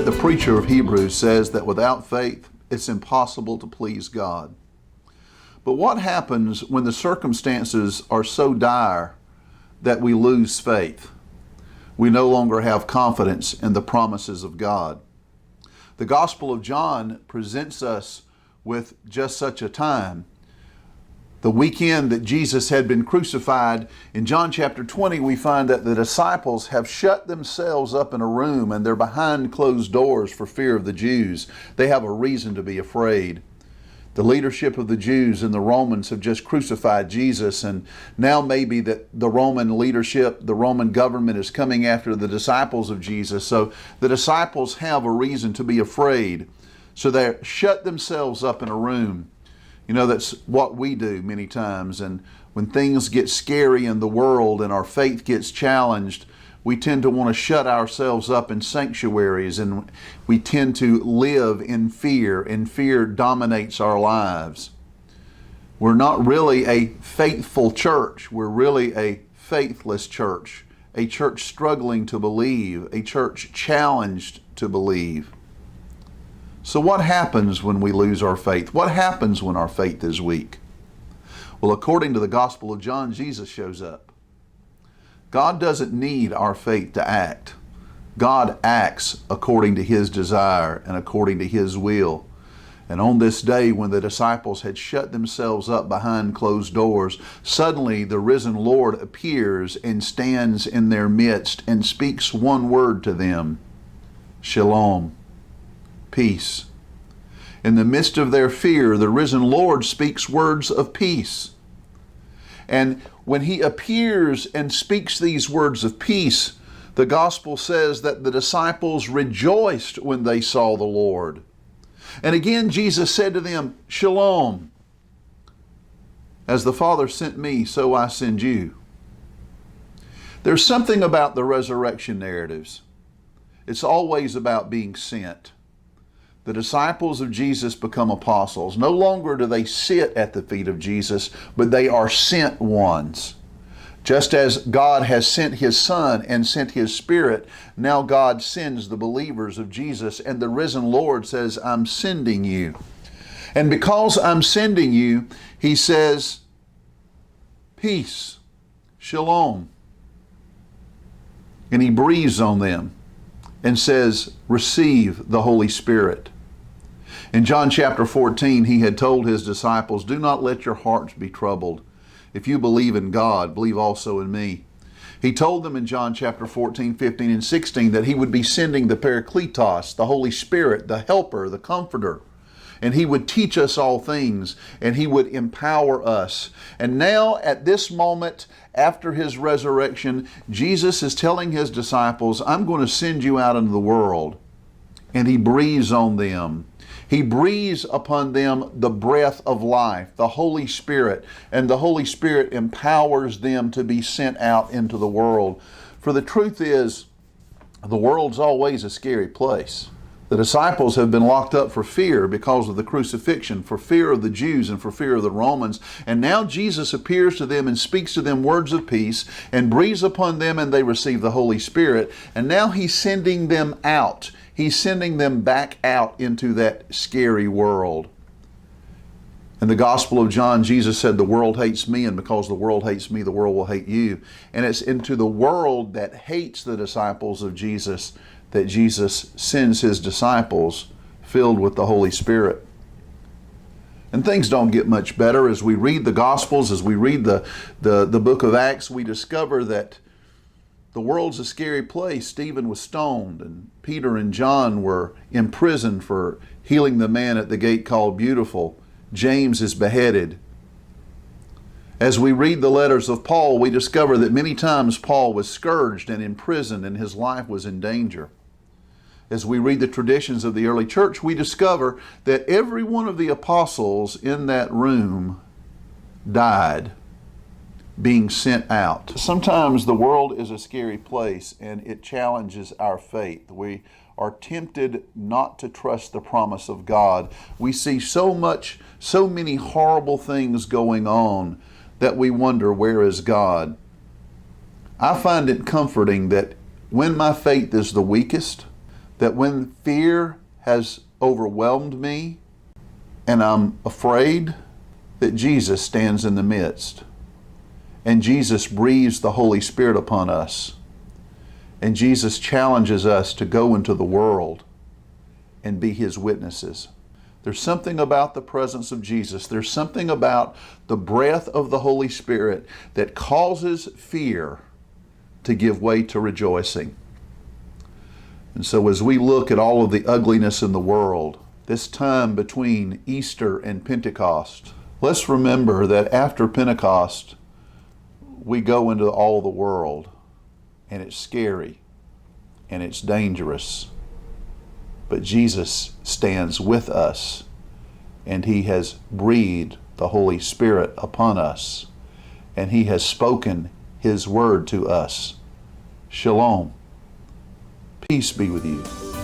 that the preacher of Hebrews says that without faith, it's impossible to please God. But what happens when the circumstances are so dire that we lose faith? We no longer have confidence in the promises of God. The Gospel of John presents us with just such a time. The weekend that Jesus had been crucified, in John chapter 20, we find that the disciples have shut themselves up in a room and they're behind closed doors for fear of the Jews. They have a reason to be afraid. The leadership of the Jews and the Romans have just crucified Jesus, and now maybe that the Roman leadership, the Roman government is coming after the disciples of Jesus. So the disciples have a reason to be afraid. So they shut themselves up in a room. You know, that's what we do many times. And when things get scary in the world and our faith gets challenged, we tend to want to shut ourselves up in sanctuaries, and we tend to live in fear, and fear dominates our lives. We're not really a faithful church. We're really a faithless church, a church struggling to believe, a church challenged to believe. So what happens when we lose our faith? What happens when our faith is weak? Well, according to the Gospel of John, Jesus shows up. God doesn't need our faith to act. God acts according to His desire and according to His will. And on this day, when the disciples had shut themselves up behind closed doors, suddenly the risen Lord appears and stands in their midst and speaks one word to them: Shalom. Peace. In the midst of their fear, the risen Lord speaks words of peace. And when He appears and speaks these words of peace, the Gospel says that the disciples rejoiced when they saw the Lord. And again, Jesus said to them, Shalom. As the Father sent me, so I send you. There's something about the resurrection narratives. It's always about being sent. The disciples of Jesus become apostles. No longer do they sit at the feet of Jesus, but they are sent ones. Just as God has sent His Son and sent His Spirit, now God sends the believers of Jesus, and the risen Lord says, I'm sending you. And because I'm sending you, He says, peace, shalom. And He breathes on them and says, receive the Holy Spirit. In John chapter 14, He had told His disciples, do not let your hearts be troubled. If you believe in God, believe also in me. He told them in John chapter 14, 15, and 16 that He would be sending the Parakletos, the Holy Spirit, the Helper, the Comforter. And He would teach us all things, and He would empower us. And now at this moment, after His resurrection, Jesus is telling His disciples, I'm going to send you out into the world. And He breathes on them. He breathes upon them the breath of life, the Holy Spirit, and the Holy Spirit empowers them to be sent out into the world. For the truth is, the world's always a scary place. The disciples have been locked up for fear because of the crucifixion, for fear of the Jews and for fear of the Romans. And now Jesus appears to them and speaks to them words of peace and breathes upon them, and they receive the Holy Spirit. And now He's sending them out. He's sending them back out into that scary world. In the Gospel of John, Jesus said, the world hates me, and because the world hates me, the world will hate you. And it's into the world that hates the disciples of Jesus that Jesus sends His disciples filled with the Holy Spirit. And things don't get much better. As we read the Gospels, as we read the book of Acts, we discover that the world's a scary place. Stephen was stoned, and Peter and John were imprisoned for healing the man at the gate called Beautiful. James is beheaded. As we read the letters of Paul, we discover that many times Paul was scourged and imprisoned, and his life was in danger. As we read the traditions of the early church, we discover that every one of the apostles in that room died, being sent out. Sometimes the world is a scary place, and it challenges our faith. We are tempted not to trust the promise of God. We see so many horrible things going on that we wonder, where is God? I find it comforting that when my faith is the weakest, that when fear has overwhelmed me and I'm afraid, that Jesus stands in the midst. And Jesus breathes the Holy Spirit upon us. And Jesus challenges us to go into the world and be His witnesses. There's something about the presence of Jesus. There's something about the breath of the Holy Spirit that causes fear to give way to rejoicing. And so as we look at all of the ugliness in the world, this time between Easter and Pentecost, let's remember that after Pentecost, we go into all the world, and it's scary, and it's dangerous. But Jesus stands with us, and He has breathed the Holy Spirit upon us, and He has spoken His word to us. Shalom. Peace be with you.